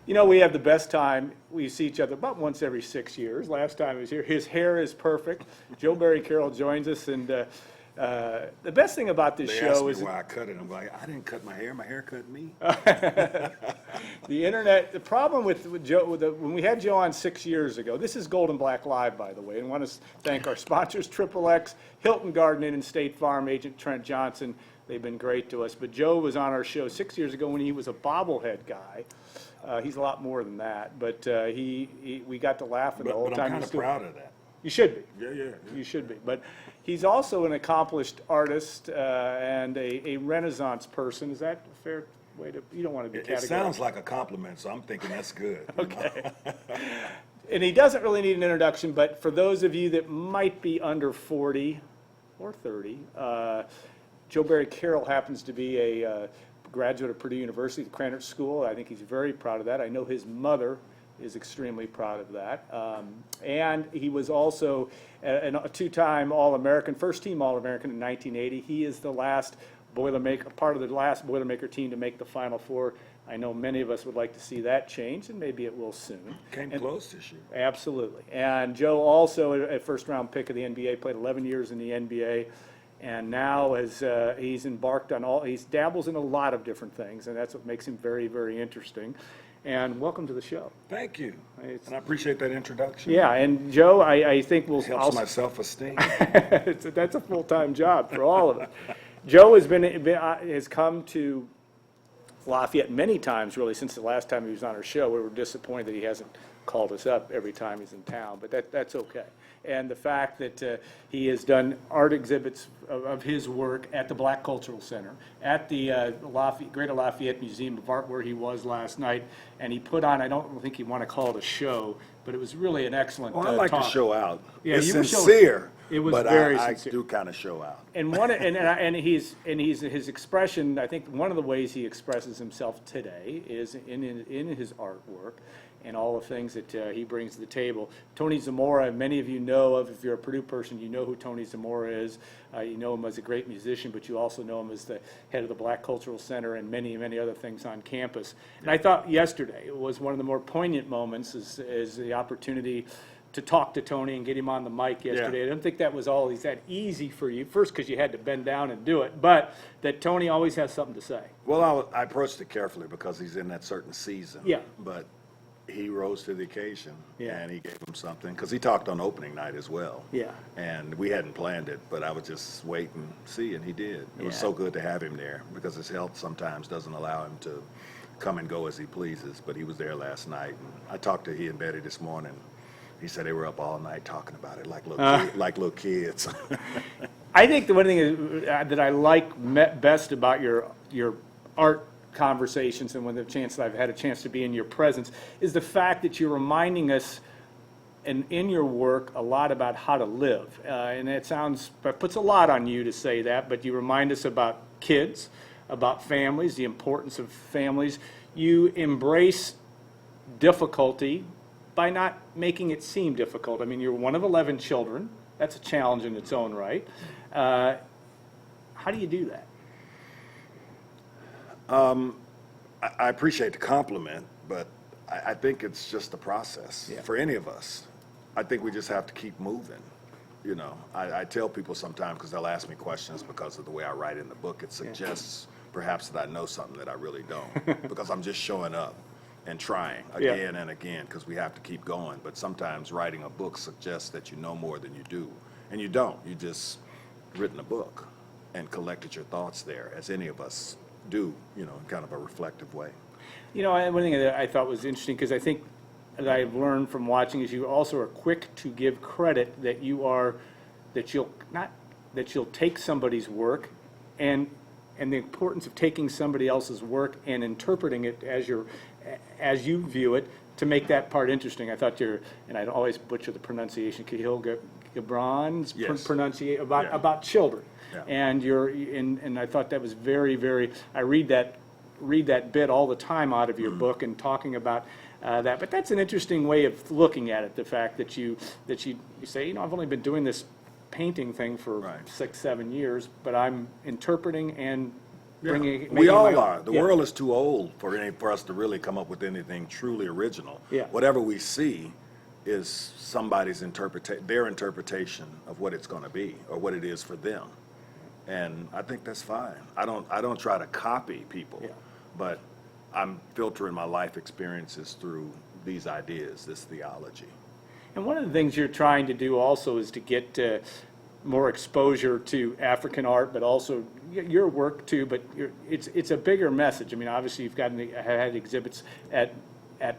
You know, we have the best time. We see each other about once every 6 years. Last time he was here, his hair is perfect. Joe Barry Carroll joins us, and the best thing about this They show asked me is why I cut it. I'm like, I didn't cut my hair cut me. the internet. The problem with Joe, when we had Joe on 6 years ago, this is Gold and Black Live, by the way, and I want to thank our sponsors, Triple X, Hilton Garden Inn, and State Farm, Agent Trent Johnson. They've been great to us. But Joe was on our show 6 years ago when he was a bobblehead guy. He's a lot more than that, but we got to laughing the whole But time. I'm kind of proud of that. You should be. Yeah. You should be. But he's also an accomplished artist and a Renaissance person. Is that a fair way to? You don't want to be categorized. It sounds like a compliment, so I'm thinking that's good. Okay. And he doesn't really need an introduction, but for those of you that might be under 40 or 30, Joe Barry Carroll happens to be a graduate of Purdue University, the Krannert School. I think he's very proud of that. I know his mother is extremely proud of that. And he was also a two-time All-American, first-team All-American in 1980. He is the last Boilermaker, part of the last Boilermaker team to make the Final Four. I know many of us would like to see that change, and maybe it will soon. Came close this year. Absolutely. And Joe also, a first-round pick of the NBA, played 11 years in the NBA. And now as he's embarked on he dabbles in a lot of different things, and that's what makes him very, very interesting. And welcome to the show. Thank you. And I appreciate that introduction. Yeah, and Joe, I think It helps my self-esteem. that's a full-time job for all of us. Joe has come to Lafayette many times, really, since the last time he was on our show. We were disappointed that he hasn't called us up every time he's in town, but that's okay. And the fact that he has done art exhibits of his work at the Black Cultural Center, at the Greater Lafayette Museum of Art, where he was last night, and he put on, I don't think you want to call it a show, but it was really an excellent Well, I like talk. to show out. Yeah, it's you were sincere, it was but very I sincere. do kind of show out. And his expression, I think one of the ways he expresses himself today is in his artwork and all the things that he brings to the table. Tony Zamora, many of you know of, if you're a Purdue person, you know who Tony Zamora is. You know him as a great musician, but you also know him as the head of the Black Cultural Center and many, many other things on campus. And I thought yesterday was one of the more poignant moments is the opportunity to talk to Tony and get him on the mic yesterday. Yeah. I don't think that was always that easy for you, first because you had to bend down and do it, but that Tony always has something to say. Well, I approached it carefully because he's in that certain season. Yeah. But he rose to the occasion. Yeah. And he gave him something, because he talked on opening night as well. Yeah. And we hadn't planned it, but I would just wait and see, and he did. It was Yeah. so good to have him there, because his health sometimes doesn't allow him to come and go as he pleases, but he was there last night. And I talked to he and Betty this morning. He said they were up all night talking about it like little kids. I think the one thing that I like best about your art conversations and when I've had a chance to be in your presence is the fact that you're reminding us and in your work a lot about how to live. And it puts a lot on you to say that, but you remind us about kids, about families, the importance of families. You embrace difficulty by not making it seem difficult. I mean, you're one of 11 children. That's a challenge in its own right. How do you do that? I appreciate the compliment, but I think it's just a process for any of us. I think we just have to keep moving. You know, I tell people sometimes, because they'll ask me questions because of the way I write in the book, it suggests perhaps that I know something that I really don't, because I'm just showing up and trying again and again, because we have to keep going. But sometimes writing a book suggests that you know more than you do, and you don't. You just written a book and collected your thoughts there, as any of us do, you know, in kind of a reflective way. You know, one thing that I thought was interesting, because I think that I've learned from watching is you also are quick to give credit that you'll take somebody's work and the importance of taking somebody else's work and interpreting it as you view it to make that part interesting. I thought and I'd always butcher the pronunciation, Cahill Gibran's pronunciation about children. Yeah. And I thought that was very, very, I read that bit all the time out of your book and talking about that. But that's an interesting way of looking at it, the fact that you say, you know, I've only been doing this painting thing for 6-7 years, but I'm interpreting and bringing. We making my all own. are. The Yeah. world is too old for us to really come up with anything truly original. Yeah. Whatever we see is somebody's their interpretation of what it's going to be or what it is for them. And I think that's fine. I don't try to copy people, Yeah. but I'm filtering my life experiences through these ideas, this theology. And one of the things you're trying to do also is to get more exposure to African art, but also your work too. But it's a bigger message. I mean, obviously you've had exhibits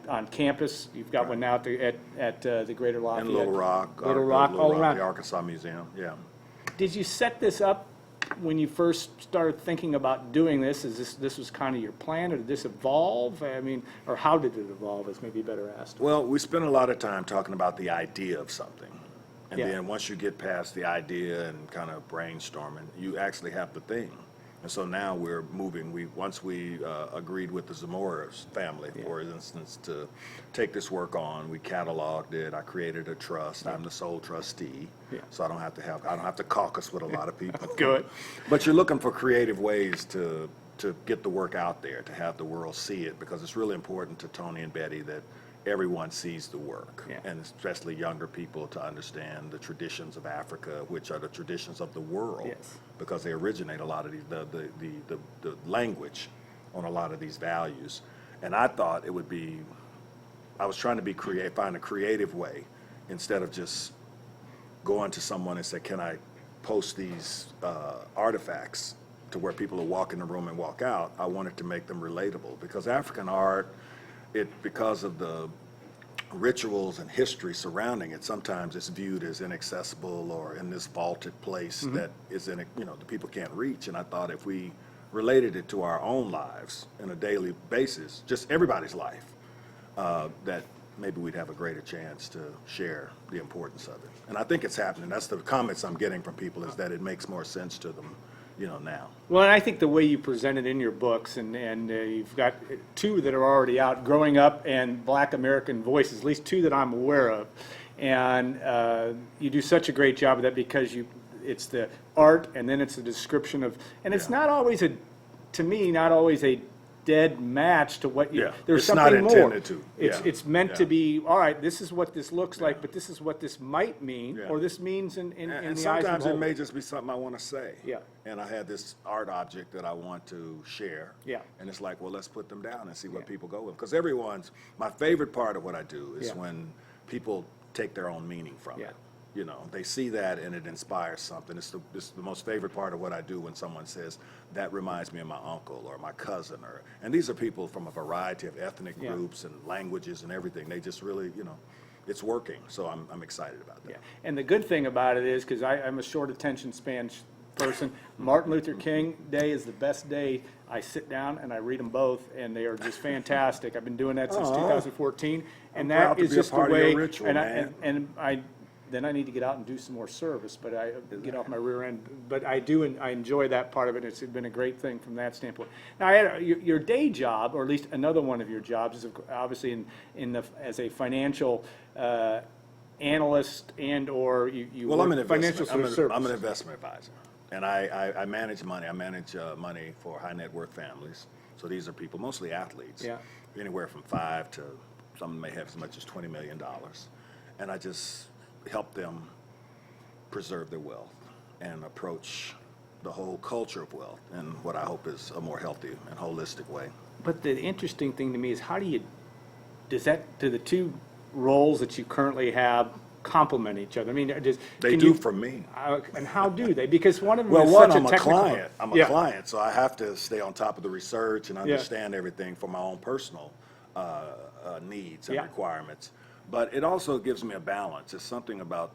on campus. You've got one now at the Greater Lafayette. In Little Rock, all around. the Arkansas Museum. Yeah. Did you set this up when you first started thinking about doing this? This was kind of your plan, or did this evolve? I mean, or how did it evolve? Is maybe better asked. Well, we spend a lot of time talking about the idea of something. And Yeah. then once you get past the idea and kind of brainstorming, you actually have the thing. And so now we're moving. Once we agreed with the Zamora's family, for instance, to take this work on, we cataloged it. I created a trust. I'm the sole trustee, so I don't have to caucus with a lot of people. Good. But you're looking for creative ways to get the work out there, to have the world see it, because it's really important to Tony and Betty that everyone sees the work, and especially younger people, to understand the traditions of Africa, which are the traditions of the world, because they originate a lot of these, the language on a lot of these values. And I thought it would be, I was trying to find a creative way, instead of just going to someone and say, can I post these artifacts to where people will walk in the room and walk out. I wanted to make them relatable, because African art, because of the rituals and history surrounding it, sometimes it's viewed as inaccessible or in this vaulted place that is the people can't reach. And I thought if we related it to our own lives on a daily basis, just everybody's life, that maybe we'd have a greater chance to share the importance of it. And I think it's happening. That's the comments I'm getting from people, is that it makes more sense to them, now. Well, and I think the way you present it in your books, and you've got two that are already out, Growing Up and Black American Voices, at least two that I'm aware of. And you do such a great job of that, because it's the art, and then it's a description of, and it's not always to me, not always a dead match to what you, there's it's something not more. intended to. It's meant to be, all right, this is what this looks like, but this is what this might mean, or this means in And the eyes of sometimes the it whole. may just be something I want to say. Yeah. And I had this art object that I want to share. Yeah. And it's like, well, let's put them down and see what people go with. Because my favorite part of what I do is when people take their own meaning from it. They see that and it inspires something. It's the most favorite part of what I do, when someone says, that reminds me of my uncle or my cousin. And these are people from a variety of ethnic groups and languages and everything. They just really, it's working. So I'm excited about that. Yeah, and the good thing about it is, because I'm a short attention span person, Martin Luther King Day is the best day. I sit down and I read them both, and they are just fantastic. I've been doing that since 2014, and that is just the way. Ritual, Then I need to get out and do some more service, but I get off my rear end. But I enjoy that part of it. It's been a great thing from that standpoint. Now, your day job, or at least another one of your jobs, is obviously as a financial analyst or you Well, I'm work an financial investment. services. I'm an investment advisor, and I manage money. I manage money for high net worth families. So these are people, mostly athletes, anywhere from 5 to some may have as much as $20 million, and I just help them preserve their wealth and approach the whole culture of wealth in what I hope is a more healthy and holistic way. But the interesting thing to me is, do the two roles that you currently have complement each other? I mean, They do for me. And how do they? Because one of them Well, is one, such I'm a a technical. client. I'm a client, so I have to stay on top of the research and understand everything for my own personal needs and requirements. But it also gives me a balance. It's something about,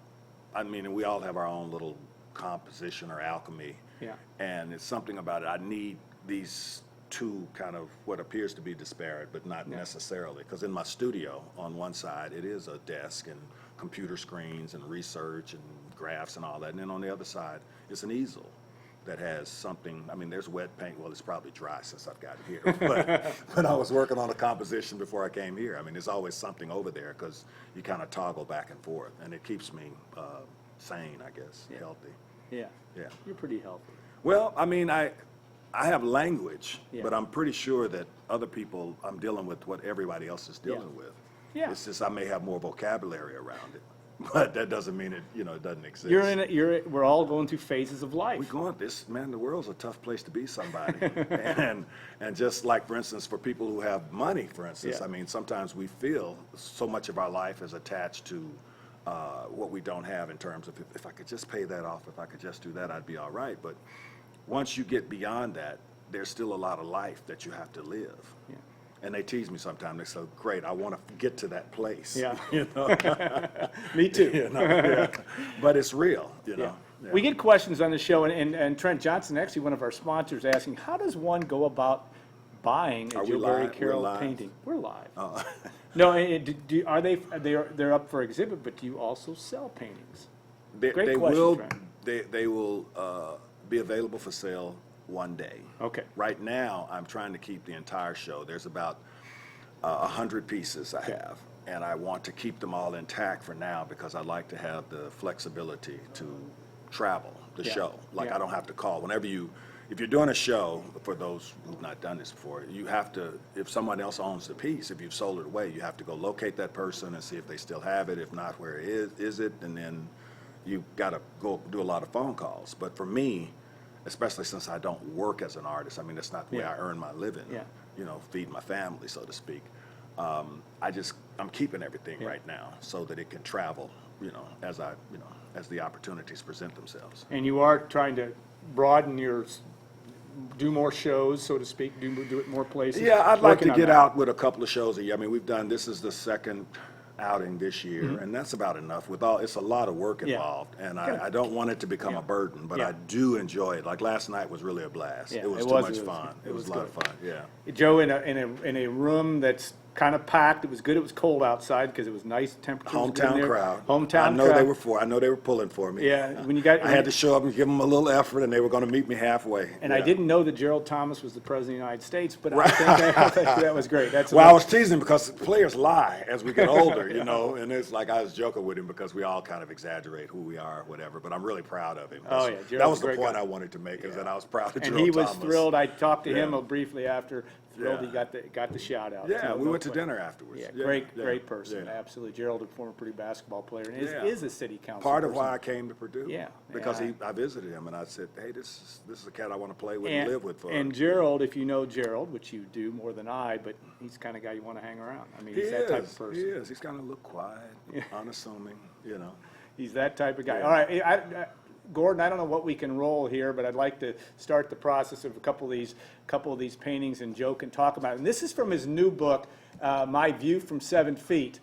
and we all have our own little composition or alchemy. Yeah. And it's something about it. I need these two kind of what appears to be disparate, but not necessarily. Because in my studio, on one side, it is a desk and computer screens and research and graphs and all that. And then on the other side, it's an easel that has something. There's wet paint. Well, it's probably dry since I've gotten here. But I was working on a composition before I came here. There's always something over there, because you kind of toggle back and forth, and it keeps me sane, I guess, healthy. Yeah. Yeah. You're pretty healthy. Well, I have language, Yeah. but I'm pretty sure that other people, I'm dealing with what everybody else is dealing with. Yeah. It's just I may have more vocabulary around it, but that doesn't mean it, it doesn't exist. We're all going through phases of life. We going this, man, the world's a tough place to be somebody. and just like, for instance, for people who have money, for instance, Yeah. I mean, sometimes we feel so much of our life is attached to what we don't have in terms of if I could just pay that off, if I could just do that, I'd be all right. But once you get beyond that, there's still a lot of life that you have to live. Yeah. And they tease me sometimes. They say, great, I want to get to that place. Yeah. You know? Me too. Yeah. But it's real, Yeah. Yeah. We get questions on the show, and Trent Johnson, actually one of our sponsors, asking, how does one go about buying a Are we Joe Barry live? We're Carroll live? painting? We're live. Oh. No, they're up for exhibit, but do you also sell paintings? They Great question, will, Trent. they will be available for sale one day. Okay. Right now, I'm trying to keep the entire show. There's about 100 pieces I have, and I want to keep them all intact for now because I like to have the flexibility to travel the Yeah. show. Like Yeah. I don't have to call. If you're doing a show, for those who've not done this before, you have to, if someone else owns the piece, if you've sold it away, you have to go locate that person and see if they still have it. If not, where is it? And then you got to go do a lot of phone calls. But for me, especially since I don't work as an artist, I mean, that's not the way Yeah. I earn my living, Yeah. feed my family, so to speak. I'm keeping everything Yeah. right now so that it can travel, as the opportunities present themselves. And you are trying to broaden do more shows, so to speak, do it more places? Yeah, I'd like Working to on get that. out with a couple of shows a year. I mean, this is the second outing this year, and that's about enough. It's a lot of work Mm-hmm. Yeah. involved, and I don't want it to become Yeah. a burden, but Yeah. I do enjoy it. Like last night was really a blast. Yeah, It was it too was- much it was- fun. it It was was a lot of good. fun, yeah. Joe, in a room that's kind of packed, it was good, it was cold outside because it was nice temperatures. in Hometown there. crowd. Hometown I know crowd. I know they were pulling for me. Yeah, when you got- I had to show up and give them a little effort, and they were going to meet me halfway. And Yeah. I didn't know that Gerald Thomas was the president of the United States, but I think that was great. Well, I was teasing because players lie as we get older, and it's like I was joking with him because we all kind of exaggerate who we are or whatever, but I'm really proud of him. Oh, yeah, That Gerald's was a the great point guy. I wanted to make, is that I was proud of And Gerald he was Thomas. thrilled. I talked to him Yeah. briefly after, thrilled Yeah. he got the shout out. Yeah, No- we no went to question. dinner afterwards. Yeah, Yeah, great person, yeah. absolutely. Gerald, a former Purdue basketball player, and Yeah. is a city council Part of person. why I came to Purdue. Yeah, Because yeah. I visited him and I said, hey, this is a cat I want to play with and live with for. And Gerald, if you know Gerald, which you do more than I, but he's the kind of guy you want to hang around. I mean, he he's that type of person. He is. He's kind of look quiet, unassuming, He's that type of guy. Yeah. All right, Gordon, I don't know what we can roll here, but I'd like to start the process of a couple of these paintings, and Joe can talk about it. And this is from his new book, My View from 7 Feet.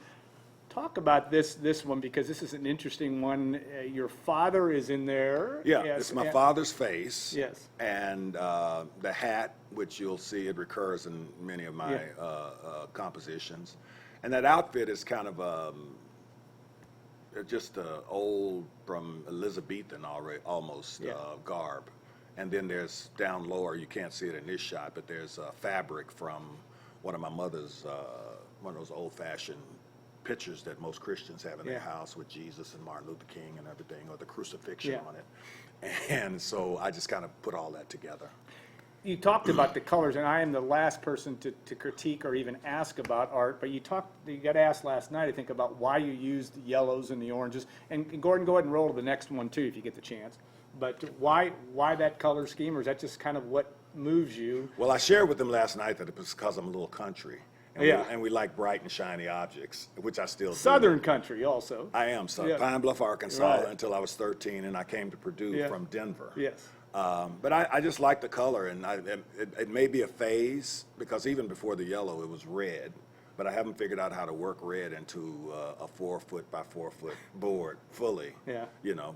Talk about this one, because this is an interesting one. Your father is in there. Yeah, Yes, it's my and- father's face. Yes. And the hat, which you'll see, it recurs in many of my Yeah. compositions. And that outfit is kind of just old, from Elizabethan almost Yeah. garb. And then there's down lower, you can't see it in this shot, but there's fabric from one of my mother's, one of those old-fashioned pictures that most Christians have in their Yeah. house with Jesus and Martin Luther King and everything, or the crucifixion Yeah. on it. And so I just kind of put all that together. You talked about the colors, and I am the last person to critique or even ask about art, but you got asked last night, I think, about why you used the yellows and the oranges. And Gordon, go ahead and roll to the next one too, if you get the chance. But why that color scheme, or is that just kind of what moves you? Well, I shared with them last night that it was because I'm a little country. And Yeah. we like bright and shiny objects, which I still do. Southern country also. I am, so Yeah. Pine Bluff, Arkansas, Right. until I was 13, and I came to Purdue Yeah. from Denver. Yes. But I just like the color, and it may be a phase, because even before the yellow, it was red. But I haven't figured out how to work red into a 4-foot by 4-foot board fully. Yeah.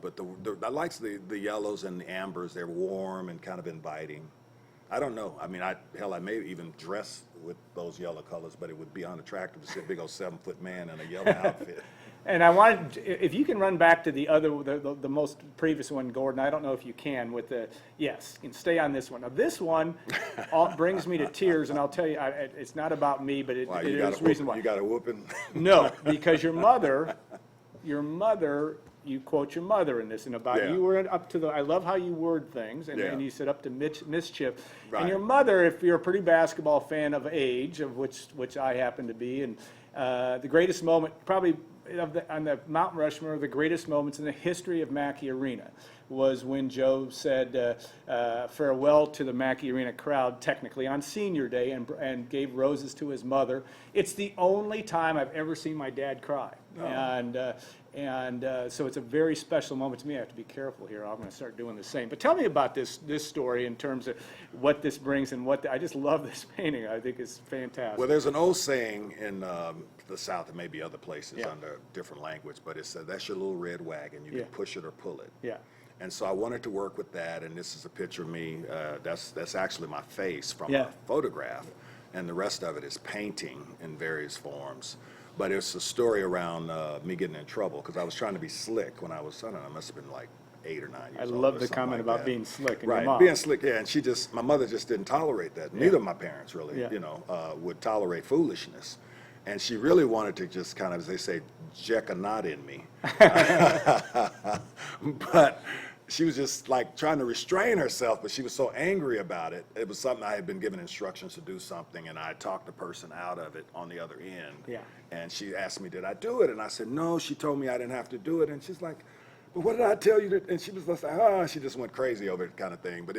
But I like the yellows and the ambers. They're warm and kind of inviting. I don't know. I mean, I may even dress with those yellow colors, but it would be unattractive to see a big old 7-foot man in a yellow outfit. And I wanted, if you can run back to the most previous one, Gordon, I don't know if you can, with yes, you can stay on this one. Now, this one brings me to tears, and I'll tell you, it's not about me, but it Wow, is the reason why. You got a whooping? No, because your mother you quote your mother in this, and about Yeah. you were up to the, I love how you word things, and, Yeah. and you said up to mischief. Right. And your mother, if you're a pretty basketball fan of age, of which I happen to be, and the greatest moment, probably on the Mount Rushmore, the greatest moments in the history of Mackey Arena was when Joe said farewell to the Mackey Arena crowd, technically on senior day, and gave roses to his mother. It's the only time I've ever seen my dad cry. Oh. And so it's a very special moment to me. I have to be careful here. I'm going to start doing the same. But tell me about this story in terms of what this brings and I just love this painting. I think it's fantastic. Well, there's an old saying in the South and maybe other places Yeah. under different language, but it said, that's your little red wagon. You Yeah. can push it or pull it. Yeah. And so I wanted to work with that, and this is a picture of me. That's actually my face from Yeah. a photograph, and the rest of it is painting in various forms. But it's a story around me getting in trouble because I was trying to be slick when I was, I don't know, I must have been like 8 or 9 years I old. love or the something comment like about that. being slick. And Right, your mom. being slick, yeah, and my mother just didn't tolerate that. Neither of my parents really, Yeah. would tolerate foolishness. And she really wanted to just kind of, as they say, jack a knot in me. But she was just like trying to restrain herself, but she was so angry about it. It was something I had been given instructions to do something, and I talked the person out of it on the other end. Yeah. And she asked me, did I do it? And I said, no, she told me I didn't have to do it. And she's like, but what did I tell you? And she was just like, she just went crazy over it kind of thing. But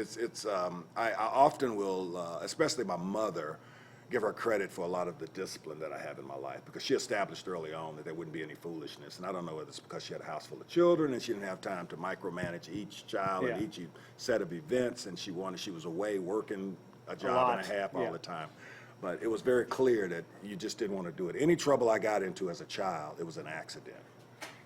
I often will, especially my mother, give her credit for a lot of the discipline that I have in my life because she established early on that there wouldn't be any foolishness. And I don't know whether it's because she had a house full of children and she didn't have time to micromanage each child Yeah. and each set of events, and she was away working a job lot. and a half all Yeah. the time. But it was very clear that you just didn't want to do it. Any trouble I got into as a child, it was an accident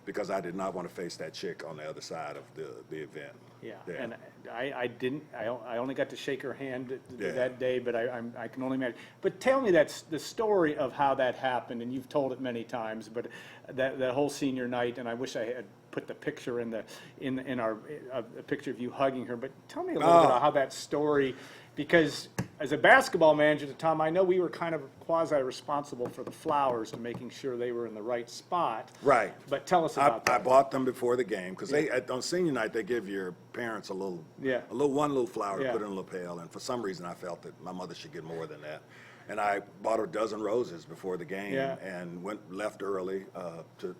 because I did not want to face that chick on the other side of the event. Yeah, and I didn't, I only got to shake her hand Yeah. that day, but I can only imagine. But tell me that's the story of how that happened, and you've told it many times, but that whole senior night, and I wish I had put the picture in our a picture of you hugging her, but tell me a little bit about how that story, because as a basketball manager at the time, I know we were kind of quasi-responsible for the flowers and making sure they were in the right spot. Right. But tell us about I that. bought them before the game because on senior night they give your parents one little flower to Yeah. put in a lapel, and for some reason I felt that my mother should get more than that, and I bought a dozen roses before the game and left early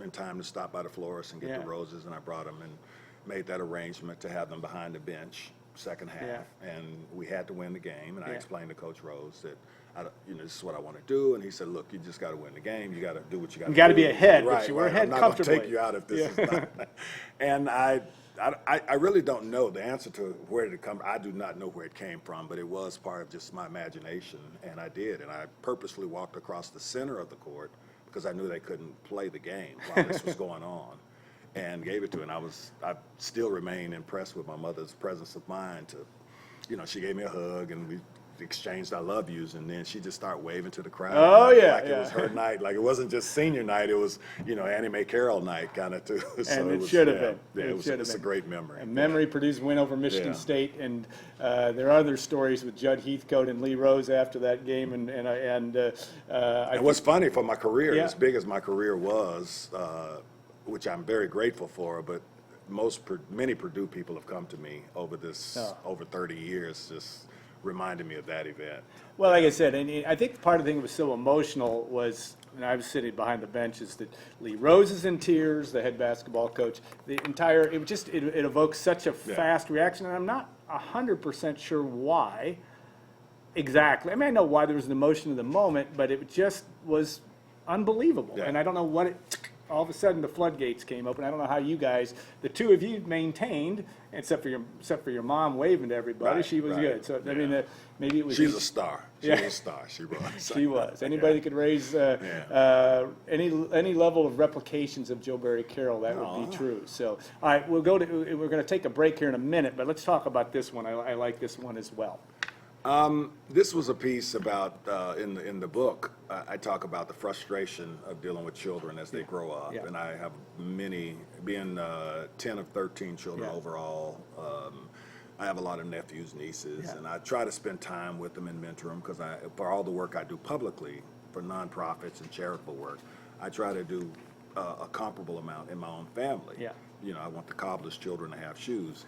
in time to stop by the florist and get the roses, and I brought them and made that arrangement to have them behind the bench second half, and we had to win the game, and I explained to Coach Rose that this is what I want to do, and he said, look, you just got to win the game. You got to do what you got to do. You got to be ahead, Right, but you were right. ahead I'm not going to comfortably. take you out if this is not. And I really don't know the answer to where did it come. I do not know where it came from, but it was part of just my imagination, and I did. And I purposely walked across the center of the court because I knew they couldn't play the game while this was going on, and gave it to her. And I still remain impressed with my mother's presence of mind to, she gave me a hug, and we exchanged I love yous, and then she just started waving to the crowd. Oh, yeah, like it was her night. Like it wasn't just senior night, it was, Anime Carroll night kind of too. So And it was, should have been. Yeah, It should have it's a been. great memory. A memory produced win over Michigan Yeah. State, and there are other stories with Judd Heathcote and Lee Rose after that game, and what's funny for my career, Yeah. as big as my career was, which I'm very grateful for, but many Purdue people have come to me over over 30 years, just reminding me of that event. Well, like I said, and I think part of the thing that was so emotional was, and I was sitting behind the bench, is that Lee Rose is in tears, the head basketball coach. It evokes such a fast reaction, and I'm not 100% sure why exactly. I mean, I know why there was an emotion in the moment, but it just was unbelievable. Yeah. And I don't know all of a sudden the floodgates came open. I don't know how you guys, the two of you, maintained, except for your mom waving to everybody. Right, She was right. good. So I mean, maybe it was. She's a star. She Yeah. was a star. She was. She was. Anybody that could raise any level of replications of Joe Barry Carroll, that would be true. So, all right, we're going to take a break here in a minute, but let's talk about this one. I like this one as well. This was a piece about, in the book, I talk about the frustration of dealing with children as they grow up. Yeah. And I have being 10 of 13 children Yeah. overall, I have a lot of nephews, nieces, and I try to spend time with them and mentor them because for all the work I do publicly for nonprofits and charitable work, I try to do a comparable amount in my own family. Yeah. I want the cobbler's children to have shoes.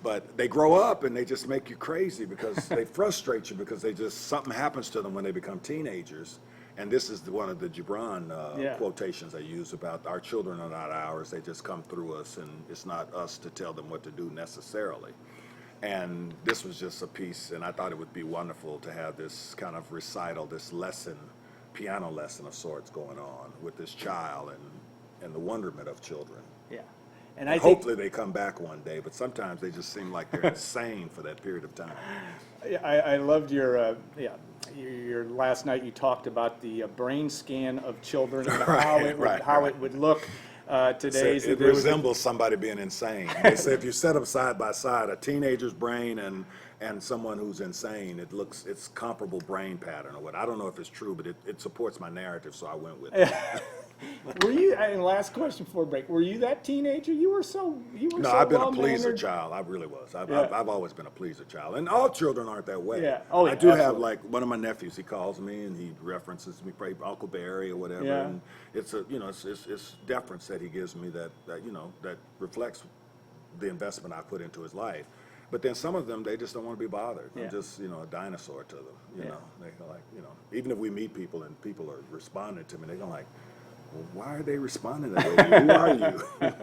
But they grow up and they just make you crazy because they frustrate you because something happens to them when they become teenagers. And this is one of the Gibran quotations I use about our children are not ours, they just come through us, and it's not us to tell them what to do necessarily. And this was just a piece, and I thought it would be wonderful to have this kind of recital, this lesson, piano lesson of sorts going on with this child and the wonderment of children. Yeah. And hopefully they come back one day, but sometimes they just seem like they're insane for that period of time. I loved your last night. You talked about the brain scan of children and how it would look today. It resembles somebody being insane. They say if you set them side by side, a teenager's brain and someone who's insane, it's comparable brain pattern or what. I don't know if it's true, but it supports my narrative, so I went with it. Were you? And last question before break. Were you that teenager? You were so. No, I've been a pleaser child. I really was. I've always been a pleaser child, and all children aren't that way. Yeah. Oh, yeah, I do absolutely. have like one of my nephews. He calls me and he references me, Uncle Barry or whatever. Yeah. And it's it's deference that he gives me that reflects the investment I put into his life. But then some of them, they just don't want to be bothered. Yeah. I'm just, a dinosaur to them. You know, they go like, even if we meet people and people are responding to me, they go like, well, why are they responding that way? Who are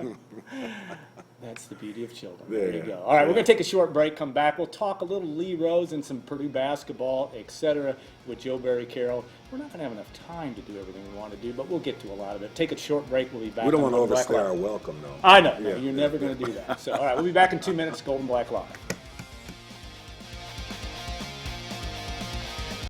you? That's the beauty of children. Yeah. There you go. All right, we're going to take a short break, come back. We'll talk a little Lee Rose and some Purdue basketball, etc. with Joe Barry Carroll. We're not going to have enough time to do everything we want to do, but we'll get to a lot of it. Take a short break. We'll be back. We don't on want to Golden Black overstay Live. our welcome, though. I know. Yeah. You're never going to do that. So, all right, we'll be back in 2 minutes, Golden Black Live.